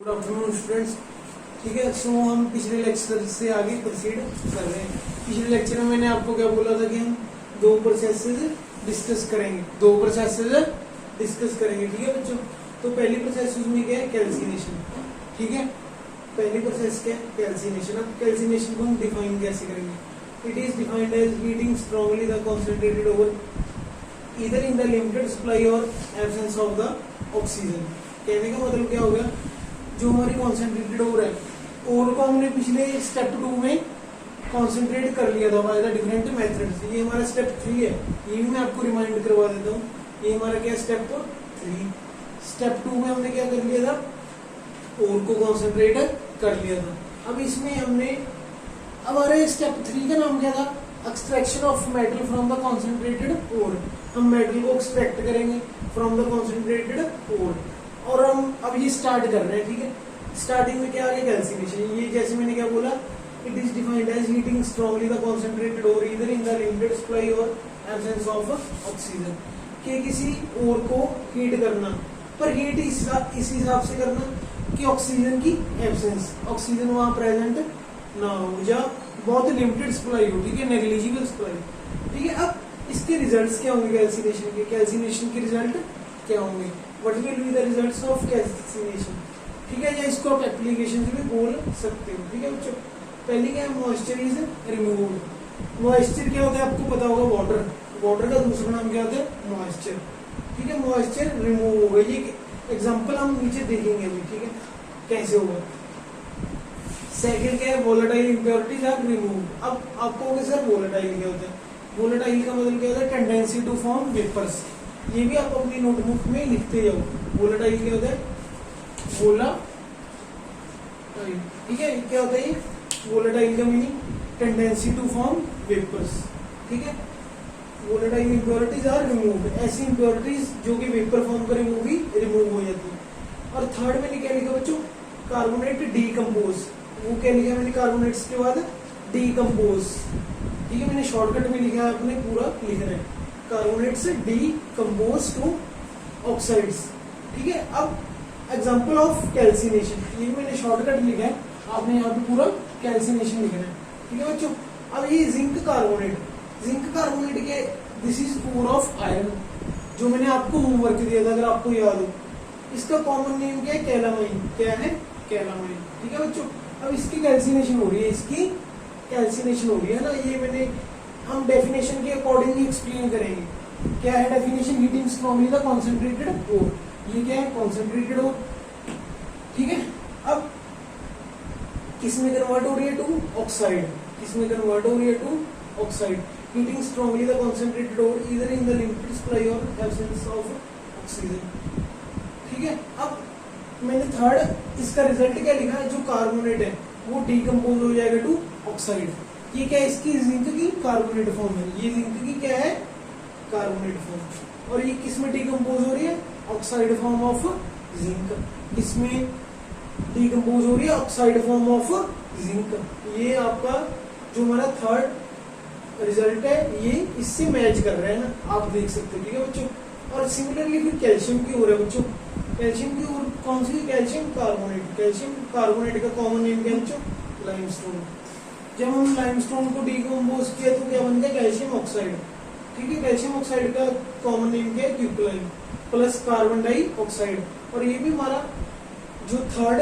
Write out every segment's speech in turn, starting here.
Good afternoon students. ठीक है, सो हम पिछले लेक्चर से आगे प्रोसीड कर रहे हैं। पिछले लेक्चर में मैंने आपको क्या बोला था कि हम दो प्रोसेसेस डिस्कस करेंगे। ठीक है बच्चों। तो पहली प्रोसेस उसमें क्या है, कैल्सिनेशन। ठीक है, पहली प्रोसेस क्या है, कैल्सिनेशन। अब कैल्सिनेशन को हम डिफाइन कैसे करेंगे? It is defined as heating strongly the concentrated over either in the limited supply और एब्सेंस ऑफ द ऑक्सीजन। कहने का मतलब क्या हो गया, जो हमारी कॉन्सेंट्रेटेड ओर है, ओर को हमने पिछले स्टेप 2 में कॉन्सेंट्रेट कर लिया था बाय द डिफरेंट मेथड्स। ये हमारा स्टेप 3 है, ये भी मैं आपको रिमाइंड करवा देता हूँ। ये हमारा क्या स्टेप 3। स्टेप 2 में हमने क्या कर लिया था, ओर को कॉन्सेंट्रेट कर लिया था। अब इसमें हमने हमारे स्टेप 3 का नाम क्या था, extraction of metal from the concentrated ore. हम मेटल को एक्सट्रैक्ट करेंगे फ्रॉम द कॉन्सेंट्रेटेड ओर, और हम अब ये स्टार्ट कर रहे हैं। ठीक है, स्टार्टिंग में क्या आ गया, कैल्सिनेशन। ये जैसे मैंने क्या बोला, it is defined as heating strongly the concentrated ore either in the limited supply और एब्सेंस ऑफ ऑक्सीजन। कि किसी ओर को हीट करना, पर हीट इस हिसाब से करना कि ऑक्सीजन की एब्सेंस, ऑक्सीजन वहां प्रेजेंट ना हो, या बहुत लिमिटेड सप्लाई हो। ठीक है, नेग्लिजिबल सप्लाई। ठीक है, अब इसके रिजल्ट्स क्या होंगे कैल्सिनेशन के? कैल्सिनेशन के रिजल्ट क्या होंगे? What will be the results of calcination? ठीक है, या इसको आप एप्लीकेशन भी बोल सकते हो। ठीक है बच्चों, पहली क्या है, मॉइस्चर इज रिमूव्ड। मॉइस्चर क्या होता है आपको पता होगा, वाटर। वाटर का दूसरा नाम क्या होता है, मॉइस्चर। ठीक है, मॉइस्चर रिमूव होगा। ये एग्जांपल हम नीचे देखेंगे अभी। ठीक है, कैसे होगा। सेकंड क्या है, वोलेटाइल इंप्योरिटीज आर रिमूव्ड। अब आपको होगा सर वोलेटाइल क्या होता है? वोलेटाइल का मतलब क्या होता है, टेंडेंसी टू फॉर्म वेपर्स। ये भी आप अपनी नोटबुक में लिखते जाओ। वोलेटाइल क्या होता है, वोलाटाइल। ठीक है, क्या होता है ये वोलेटाइल का meaning, tendency to form vapours. ठीक है, वोलेटाइल इंप्योरिटीज आर रिमूव्ड। ऐसी इंप्योरिटीज जो कि वेपर फॉर्म करेंगे वो भी रिमूव हो जाती है। और थर्ड में क्या लिखा बच्चों, कार्बोनेट डीकम्पोज। वो क्या लिखा मैंने, कार्बोनेट्स के बाद डीकम्पोज। ठीक है, मैंने शॉर्टकट में लिखा है, आपने पूरा लिखना है। Carbonates decompose to oxides. ठीक है, अब एग्जांपल ऑफ कैल्सिनेशन, ये मैंने शॉर्टकट लिखा है, आपने यहाँ पे पूरा कैल्सिनेशन लिखना है। ठीक है बच्चों, अब ये जिंक कार्बोनेट, जिंक कार्बोनेट के this is ore of iron, जो मैंने आपको होमवर्क दिया था अगर आपको याद हो। इसका कॉमन नेम क्या है, कैलामाइन। क्या है, कैलामाइन। ठीक है बच्चों, अब इसकी कैल्सिनेशन हो रही है, इसकी कैल्सिनेशन हो रही है ना। ये मैंने हम डेफिनेशन के अकॉर्डिंग एक्सप्लेन करेंगे। क्या है definition, heating strongly the concentrated ore. ये क्या है, कॉन्सेंट्रेटेड ओर। ठीक है, अब किसमें कन्वर्ट हो रही है, टू ऑक्साइड। किसमें कन्वर्ट हो रही है, to oxide. Heating strongly the concentrated ore either in the limited supply और एब्सेंस ऑफ ऑक्सीजन। ठीक है, अब मैंने थर्ड इसका रिजल्ट क्या लिखा है, जो कार्बोनेट है वो डीकम्पोज हो जाएगा टू ऑक्साइड। ये क्या है, इसकी जिंक की कार्बोनेट फॉर्म है। ये जिंक की क्या है, कार्बोनेट फॉर्म। और ये किसमें डीकम्पोज हो रही है, ऑक्साइड फॉर्म ऑफ जिंक। इसमें डीकम्पोज हो रही है ऑक्साइड फॉर्म ऑफ जिंक। ये आपका जो हमारा थर्ड रिजल्ट है, ये इससे मैच कर रहा है ना, आप देख सकते हो। ठीक है बच्चों, और सिमिलरली फिर कैल्शियम की ओर है बच्चों। कैल्शियम की ओर कौन सी, कैल्शियम कार्बोनेट। कैल्शियम कार्बोनेट का कॉमन नेम क्या है बच्चों, लाइमस्टोन। जब हम लाइमस्टोन को डीकम्पोज किया तो क्या बन गया, कैल्शियम ऑक्साइड। ठीक है, कैल्शियम ऑक्साइड का कॉमन नेम क्या है, क्यूक्लाइन प्लस कार्बन डाइऑक्साइड। और ये भी हमारा जो थर्ड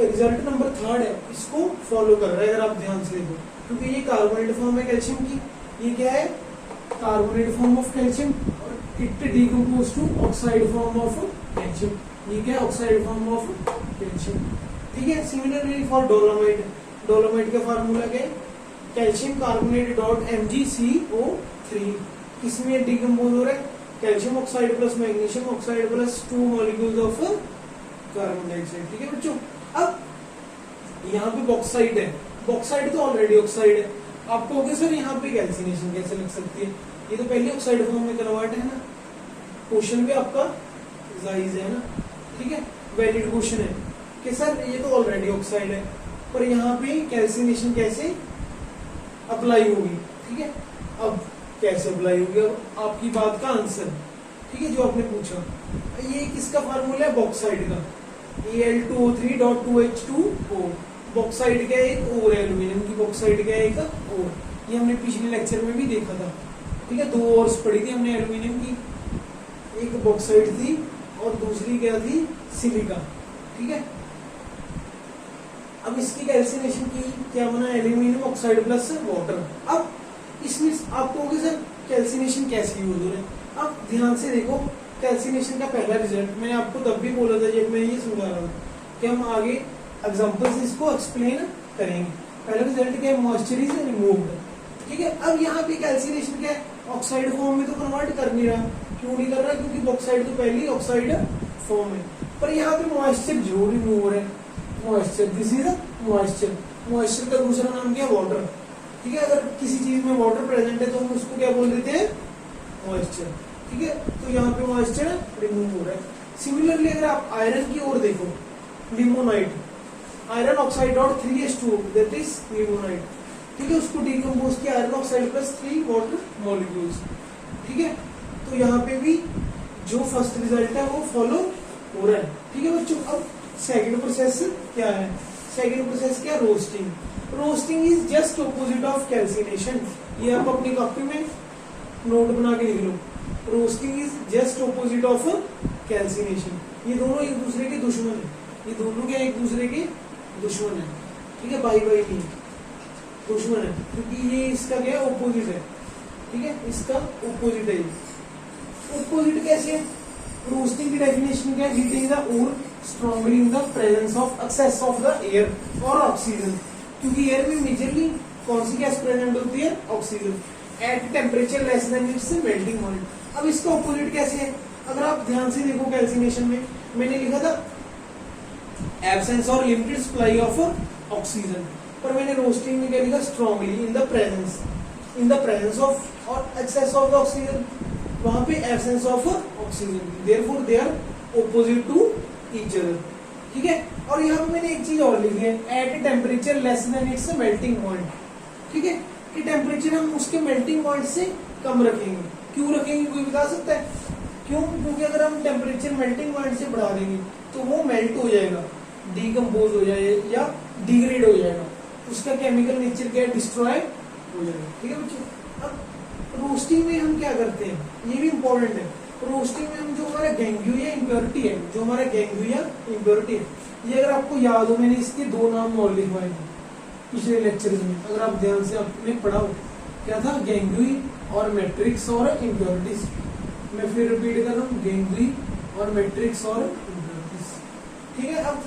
रिजल्ट नंबर थर्ड है, इसको फॉलो कर रहा है अगर आप ध्यान से देखो, क्योंकि ये कार्बोनेट फॉर्म है कैल्शियम की। ये क्या है, कार्बोनेट फॉर्म ऑफ कैल्शियम, और it decompose to oxide form of calcium. ये क्या है, ऑक्साइड फॉर्म ऑफ कैल्शियम। ठीक है, सिमिलरली फॉर डोलोमाइट। डोलोमाइट का फार्मूला क्या है, कैल्शियम कार्बोनेट डॉट MgCO3। किसमें डीकम्पोज हो रहा है, calcium oxide plus magnesium oxide plus 2 molecules of carbon dioxide. ठीक है बच्चों, अब यहाँ पे बॉक्साइड है। बॉक्साइड तो ऑलरेडी ऑक्साइड है। आपको होगा सर यहाँ पे कैल्सिनेशन कैसे लग सकती है, ये तो पहले ऑक्साइड फॉर्म में कन्वर्ट है ना। क्वेश्चन भी आपका जायज है ना। ठीक है, वैलिड क्वेश्चन है कि सर ये तो ऑलरेडी ऑक्साइड है, पर यहाँ पे कैल्सिनेशन कैसे अप्लाई होगी। ठीक है, अब कैसे अप्लाई होगी, अब आपकी बात का आंसर। ठीक है, जो आपने पूछा, ये किसका फार्मूला है, बॉक्साइड का। Al2O3.2H2O। बॉक्साइड क्या है, एक और है, एल्यूमिनियम की बॉक्साइड क्या है, एक और। ये हमने पिछले लेक्चर में भी देखा था, ठीक है। 2 ओर्स पढ़ी थी हमने एल्यूमिनियम की, एक बॉक्साइड थी और दूसरी क्या थी, सिलिका, ठीक है। अब इसकी कैल्सिनेशन की क्या बना, एल्यूमिनियम ऑक्साइड प्लस वाटर। अब इसमें आप कहोगे सर कैल्सिनेशन कैसे यूज हो रहा है। अब ध्यान से देखो, कैल्सिनेशन का पहला रिजल्ट मैंने आपको तब भी बोला था जब मैं ये समझा रहा हूँ कि हम आगे एग्जांपल से इसको एक्सप्लेन करेंगे। पहला रिजल्ट क्या है, मॉइस्चर इज रिमूव्ड, ठीक है। अब यहाँ पे कैल्सिनेशन क्या है, ऑक्साइड फॉर्म में तो कन्वर्ट कर नहीं रहा। क्यों नहीं कर रहा, क्योंकि बॉक्साइड तो पहले ही ऑक्साइड फॉर्म है। पर यहाँ पे मॉइस्चर जो रिमूव हो रहा है, moisture, this is moisture. Moisture का दूसरा नाम क्या है, वाटर, ठीक है। अगर किसी चीज में वाटर प्रेजेंट है तो हम उसको क्या बोल देते हैं, मॉइस्चर, ठीक है। तो यहाँ पे मॉइस्चर रिमूव हो रहा है। सिमिलरली अगर आप आयरन की ओर देखो, लिमोनाइट, आयरन ऑक्साइड और 3H2O, दैट इज लिमोनाइट, ठीक है। उसको डिकम्पोज किया iron oxide plus 3 water molecules, ठीक है। तो यहाँ पे भी जो फर्स्ट रिजल्ट है वो फॉलो हो रहा है, ठीक है बच्चों। अब सेकंड प्रोसेस क्या है, सेकंड प्रोसेस क्या, roasting. Roasting is just opposite of calcination. ये आप अपनी कॉपी में नोट बना के लिख लो, roasting is just opposite of calcination. ये दोनों एक दूसरे के दुश्मन है, ये दोनों क्या एक दूसरे के दुश्मन है, ठीक है। बाई बाई नहीं, दुश्मन है, क्योंकि ये इसका क्या है, ऑपोजिट है, ठीक है। इसका ऑपोजिट है। ऑपोजिट कैसे है, रोस्टिंग की डेफिनेशन क्या है, heating the ore strongly in the presence of excess of the air और ऑक्सीजन। क्योंकि एयर में मेजरली कौन सी गैस प्रेजेंट होती है, oxygen, at temperature less than its melting point. अब इसका ऑपोजिट कैसे है, अगर आप ध्यान से देखो कैल्सिनेशन में मैंने लिखा था एब्सेंस और लिमिटेड सप्लाई ऑफ ऑक्सीजन, पर मैंने रोस्टिंग में क्या लिखा, strongly in the presence of और एक्सेस ऑफ द ऑक्सीजन। वहां पे absence of oxygen, therefore they are opposite to each other, ठीक है। और यहाँ पे मैंने एक चीज और लिखी है, eight temperature less than its melting point, ठीक है। कि टेम्परेचर हम उसके मेल्टिंग पॉइंट से कम रखेंगे। क्यों रखेंगे, कोई बता सकता है क्यों? क्योंकि अगर हम टेम्परेचर मेल्टिंग पॉइंट से बढ़ा देंगे तो वो मेल्ट हो जाएगा, डिकम्पोज हो जाएगा या डिग्रेड हो जाएगा, उसका केमिकल नेचर क्या है, डिस्ट्रॉय हो जाएगा, ठीक है बच्चों। अब रोस्टिंग में हम क्या करते हैं, ये भी इंपॉर्टेंट है। रोस्टिंग में हम जो हमारा गैंग्यू या इम्प्योरिटी है, ये अगर आपको याद हो, मैंने इसके 2 नाम और लिखवाए थे पिछले लेक्चर में, अगर आप ध्यान से आपने पढ़ा हो, क्या था, गैंग्यूई और मैट्रिक्स और इम्प्योरिटीज। मैं फिर रिपीट कर रहा हूँ, गैंग्यूई और मैट्रिक्स और इम्प्योरिटीज, ठीक है। अब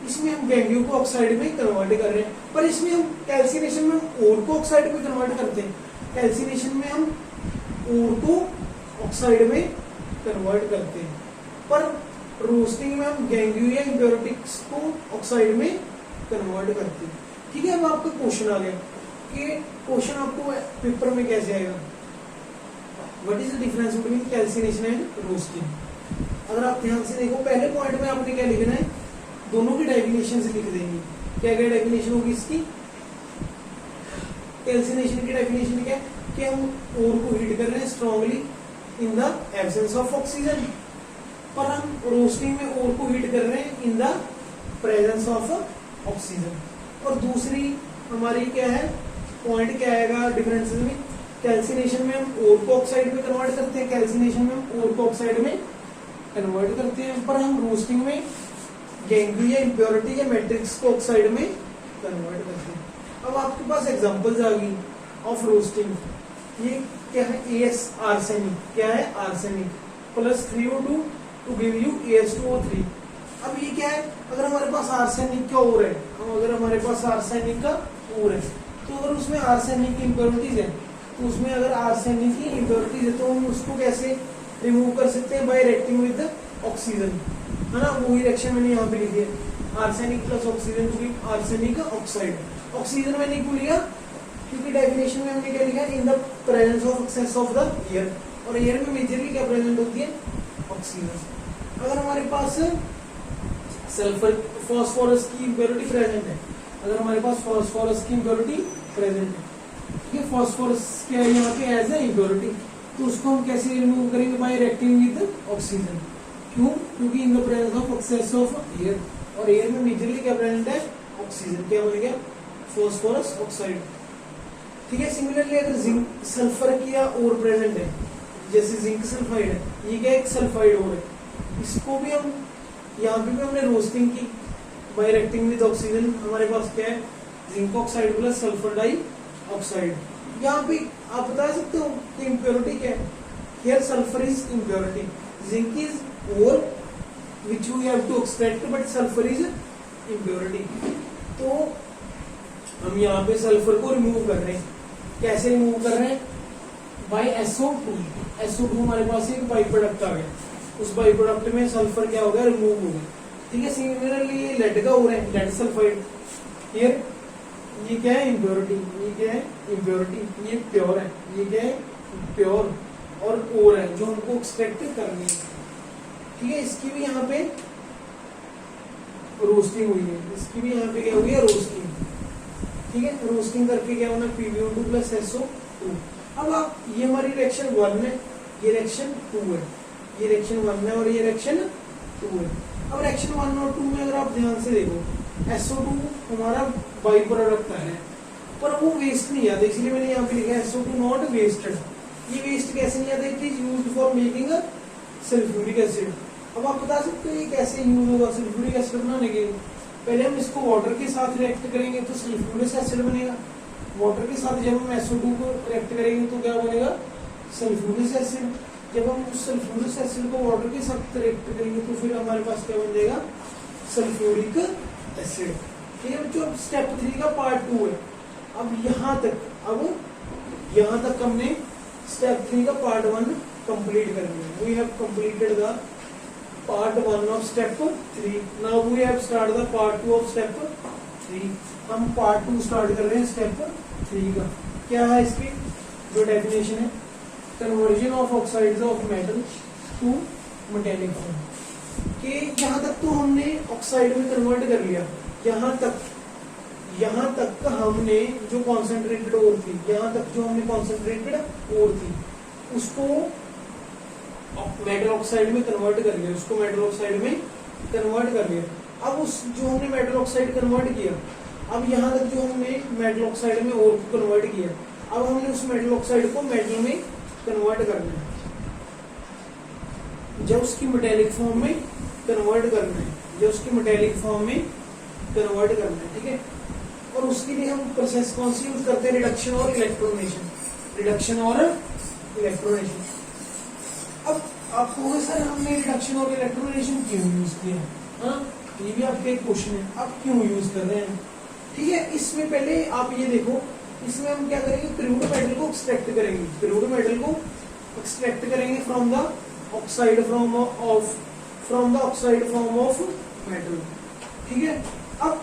इसमें हम गैंग्यू को ऑक्साइड में कन्वर्ट कर रहे हैं, पर इसमें हम कैल्सिनेशन में ओर को ऑक्साइड में कन्वर्ट करते हैं। कैल्सिनेशन में हम ओर को ऑक्साइड में कन्वर्ट करते हैं, पर रोस्टिंग में हम गैंग्यू या इम्प्योरिटीज को ऑक्साइड में कन्वर्ट करते हैं, ठीक है। अब आपका क्वेश्चन आ गया कि क्वेश्चन आपको पेपर में कैसे आएगा, what is the difference between calcination and roasting. अगर आप ध्यान से देखो, पहले पॉइंट में आपने क्या लिखना है, दोनों की डेफिनेशन से लिख देंगे। क्या क्या डेफिनेशन होगी इसकी, कैल्सिनेशन की डेफिनेशन क्या है कि हम ओर को हीट कर रहे हैं strongly in the absence of oxygen, पर हम रोस्टिंग में ओर को हीट कर रहे हैं इन द प्रेजेंस ऑफ ऑक्सीजन। और दूसरी हमारी क्या है, पॉइंट क्या आएगा डिफरेंसेस में, कैल्सिनेशन में हम ओर को ऑक्साइड में कन्वर्ट करते हैं, कैल्सिनेशन में हम ओर को ऑक्साइड में कन्वर्ट करते हैं, पर हम रोस्टिंग में गैंग्यू या इम्प्योरिटी या मैट्रिक्स को ऑक्साइड में कन्वर्ट करते हैं। अब आपके पास एग्जांपल्स आ गई ऑफ रोस्टिंग। ये क्या है, एस आर्सेनिक, क्या है, arsenic plus 3O2 to give you AS2O3। अब ये क्या है, अगर हमारे पास आर्सेनिक का ओर है, अगर हमारे पास आर्सेनिक का ओर है, तो अगर उसमें आर्सेनिक की इम्प्योरिटीज है, तो उसमें अगर आर्सेनिक की इम्प्योरिटीज है तो हम उसको कैसे रिमूव कर सकते हैं, बाय रिएक्टिंग विद ऑक्सीजन, है ना। वही रिएक्शन मैंने यहाँ पे लिखी है, arsenic plus oxygen to give arsenic oxide. Oxygen मैंने क्यों लिया, क्योंकि डेफिनेशन में हमने क्या लिखा, in the presence of excess of the air, और एयर में मेजरली क्या प्रेजेंट होती है, ऑक्सीजन। अगर हमारे पास सल्फर फॉस्फोरस की इम्प्योरिटी प्रेजेंट है, अगर हमारे पास फॉस्फोरस की इम्प्योरिटी प्रेजेंट है, ठीक है, फॉस्फोरस क्या है यहाँ पे एज ए इम्प्योरिटी, तो उसको हम कैसे रिमूव करेंगे, बाय रिएक्टिंग विद ऑक्सीजन। क्यों, क्योंकि in the presence of excess of air, और एयर में मेजरली क्या प्रेजेंट है, ऑक्सीजन। क्या बन गया, फॉस्फोरस ऑक्साइड। ठीक है। सिमिलरली अगर जिंक सल्फर की या और प्रेजेंट है, जैसे जिंक सल्फाइड है, ये क्या एक सल्फाइड और है, इसको भी हम यहाँ पे भी हमने रोस्टिंग की बाय रिएक्टिंग विद ऑक्सीजन। हमारे पास क्या है, zinc oxide plus sulphur dioxide. यहाँ पे आप बता सकते हो कि इम्प्योरिटी क्या है। Here sulphur is impurity, zinc is ore which we have to extract, but sulphur is impurity. तो हम यहाँ पे सल्फर को रिमूव कर रहे हैं। कैसे रिमूव कर रहे हैं, बाय SO2। SO2 हमारे पास एक बाई प्रोडक्ट आ गया, उस बाई प्रोडक्ट में सल्फर क्या हो गया, रिमूव हो गया। ठीक है। सिमिलरली ये लेड का हो रहा है, लेड सल्फाइड। हियर ये क्या है, इम्प्योरिटी, ये क्या है, इम्प्योरिटी, ये प्योर है, ये क्या है, प्योर और है जो हमको एक्सट्रैक्ट करनी है। ठीक है। इसकी भी यहाँ पे रोस्टिंग हुई है, इसकी भी यहाँ पे क्या हुई है, रोस्टिंग। ठीक है। रोस्टिंग करके क्या होना, PbO2 प्लस SO2। अब आप ये हमारी रिएक्शन 1 है, ये रिएक्शन 2 है, ये रिएक्शन 1 है और ये रिएक्शन 2 है। अब रिएक्शन 1 और 2 में अगर आप ध्यान से देखो, SO2 हमारा बाई प्रोडक्ट है, पर वो वेस्ट नहीं आता, इसलिए मैंने यहाँ पे लिखा है SO2 नॉट वेस्टेड। ये वेस्ट कैसे नहीं आता, it is used for making sulphuric acid. अब आप बता सकते हो ये कैसे यूज होगा सल्फ्यूरिक एसिड बनाने के लिए। पहले हम इसको वाटर के साथ रिएक्ट करेंगे तो सल्फ्यूरिक एसिड बनेगा। वाटर के साथ जब हम SO2 को रिएक्ट करेंगे तो क्या बनेगा, सल्फ्यूरिक एसिड। जब हम उस सल्फ्यूरिक एसिड को वाटर के साथ रिएक्ट करेंगे तो फिर हमारे पास क्या बन जाएगा, सल्फ्यूरिक एसिड। ठीक है बच्चों। अब स्टेप 3 का पार्ट 2 है। अब यहाँ तक हमने स्टेप 3 का पार्ट 1 कंप्लीट कर लिया। We have completed the part 1 of step 3। Now we have start the part 2 of step 3। हम पार्ट 2 स्टार्ट कर रहे हैं स्टेप 3 का। क्या है इसकी जो डेफिनेशन है, conversion of oxides of metal to metallic form. कि यहाँ तक तो हमने ऑक्साइड में कन्वर्ट कर लिया, यहाँ तक हमने जो कॉन्सेंट्रेटेड ओर थी, यहाँ तक जो हमने कॉन्सेंट्रेटेड ओर थी उसको मेटल ऑक्साइड में कन्वर्ट कर लिया, उसको मेटल ऑक्साइड में कन्वर्ट कर लिया। अब उस जो हमने मेटल ऑक्साइड कन्वर्ट किया, अब यहाँ तक जो हमने मेटल ऑक्साइड में ओर को कन्वर्ट किया, अब हमने उस मेटल ऑक्साइड को मेटल में कन्वर्ट करना है, जब उसकी मेटेलिक फॉर्म में कन्वर्ट करना है, जब उसकी मेटेलिक फॉर्म में कन्वर्ट करना है। ठीक है। और उसके लिए हम प्रोसेस कौन सी यूज करते हैं, रिडक्शन और इलेक्ट्रोनेशन। रिडक्शन और इलेक्ट्रोनेशन। अब आप कहोगे सर हमने रिडक्शन और इलेक्ट्रोनेशन क्यों यूज किया, हाँ ये भी आपके एक क्वेश्चन है, आप क्यों यूज कर रहे हैं। ठीक है। इसमें पहले आप ये देखो, इसमें हम क्या करेंगे, क्रूड मेटल को एक्सट्रैक्ट करेंगे, क्रूड मेटल को एक्सट्रैक्ट करेंगे from the oxide from the oxide form of metal. ठीक है। अब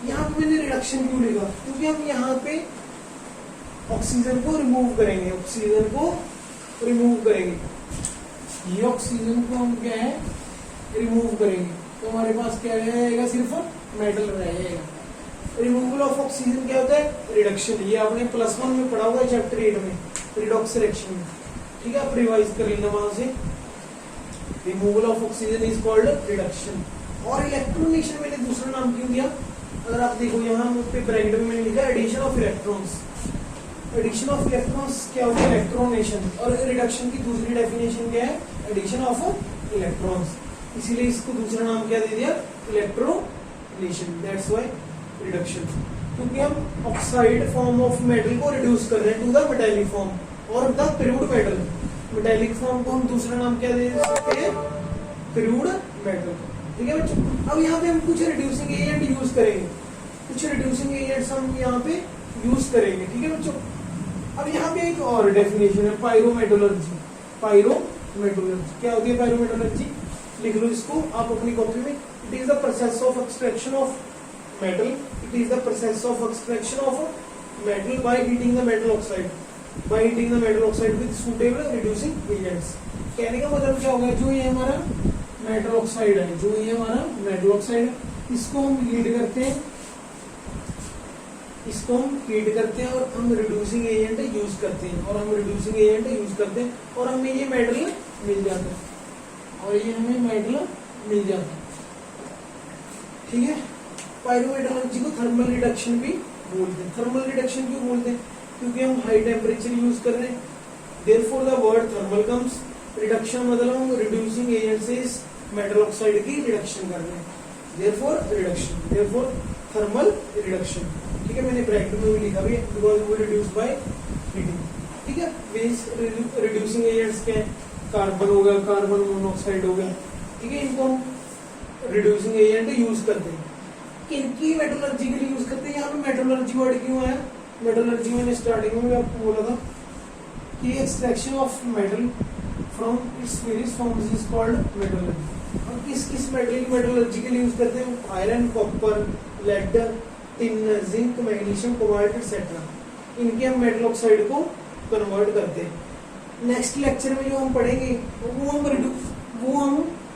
यहाँ पे मैंने रिडक्शन क्यों लिखा, क्योंकि हम यहाँ पे ऑक्सीजन को रिमूव करेंगे, ऑक्सीजन को रिमूव करेंगे। ये ऑक्सीजन को हम क्या है, रिमूव करेंगे, तो हमारे पास क्या रहेगा, सिर्फ मेटल रहेगा। रिमूवल ऑफ ऑक्सीजन क्या होता है, रिडक्शन। ये आपने +1 में पढ़ा हुआ है चैप्टर 8 में, रिडॉक्स रिएक्शन में। ठीक है। आप रिवाइज कर लेना वहां से। Removal of oxygen is called reduction. और इलेक्ट्रोनेशन मैंने दूसरा नाम क्यों दिया, अगर आप देखो यहाँ पे ब्रैकेट में मैंने लिखा addition of electrons. Addition of electrons क्या होता है, इलेक्ट्रोनेशन। और रिडक्शन की दूसरी डेफिनेशन क्या है, एडिशन ऑफ इलेक्ट्रॉन्स। इसीलिए इसको दूसरा नाम क्या दे दिया, इलेक्ट्रोनेशन। दैट्स व्हाई रिडक्शन, क्योंकि हम ऑक्साइड फॉर्म ऑफ मेटल को रिड्यूस कर रहे हैं टू द मेटेलिक फॉर्म और the crude metal. Metallic form को हम दूसरा नाम क्या दे सकते हैं, क्रूड मेटल। ठीक है बच्चों। अब यहाँ पे हम कुछ रिड्यूसिंग एजेंट यूज करेंगे, कुछ रिड्यूसिंग एजेंट्स हम यहाँ पे यूज करेंगे। ठीक है बच्चों। अब यहाँ पे एक और डेफिनेशन है, पायरोमेटलर्जी। पायरोमेटलर्जी क्या होती है, पायरोमेटलर्जी लिख लो इसको आप अपनी कॉपी में। It is the process of extraction of metal. It is the process of extraction of metal by heating the metal oxide. By heating the metal oxide with suitable reducing agents. कहने का मतलब क्या होगा, जो ये हमारा metal oxide है, जो ये हमारा मेटल ऑक्साइड है, इसको हम हीट करते हैं, इसको हम हीट करते हैं और हम रिड्यूसिंग एजेंट यूज करते हैं, और हम रिड्यूसिंग एजेंट यूज करते हैं और हमें ये मेटल मिल जाता है, और ये हमें मेटल मिल जाता है। ठीक है। पायरोमेटलर्जी को थर्मल रिडक्शन भी बोलते हैं। थर्मल रिडक्शन क्यों बोलते हैं? क्योंकि हम हाई टेम्परेचर यूज कर रहे हैं, therefore the word thermal comes. Reduction मतलब हम रिड्यूसिंग एजेंट से इस मेटल ऑक्साइड की रिडक्शन कर रहे हैं, therefore reduction, therefore thermal reduction. ठीक है, मैंने ब्रैकेट में भी लिखा भी है, बिकॉज वो रिड्यूस बाय हीटिंग। ठीक है, वेज रिड्यूसिंग एजेंट्स के कार्बन हो गया, कार्बन मोनोऑक्साइड हो गया। ठीक है, इनको हम रिड्यूसिंग एजेंट यूज करते हैं। किनकी मेटलर्जी के लिए यूज करते हैं? यहाँ पे मेटलर्जी वर्ड क्यों आया? मेटलर्जी मैंने स्टार्टिंग में भी आपको बोला था कि extraction of metal from its various forms is called metallurgy. और किस किस मेटल की मेटलर्जी के लिए यूज करते हैं? Iron, copper, lead, tin, zinc, magnesium, cobalt etcetera. इनके हम मेटल ऑक्साइड को कन्वर्ट करते हैं। नेक्स्ट लेक्चर में जो हम पढ़ेंगे वो हम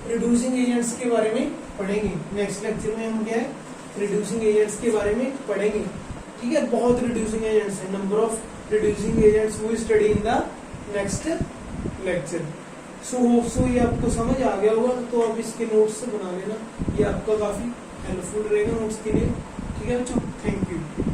रिड्यूसिंग एजेंट्स के बारे में पढ़ेंगे। नेक्स्ट लेक्चर में हम क्या है, रिड्यूसिंग एजेंट्स के बारे में पढ़ेंगे। ठीक है, बहुत रिड्यूसिंग एजेंट्स है, नंबर ऑफ रिड्यूसिंग एजेंट्स वो study in the next lecture. So hope so ये आपको समझ आ गया होगा, तो आप इसके नोट्स बना लेना, ये आपका काफी हेल्पफुल रहेगा नोट्स के लिए। ठीक है बच्चों, थैंक यू।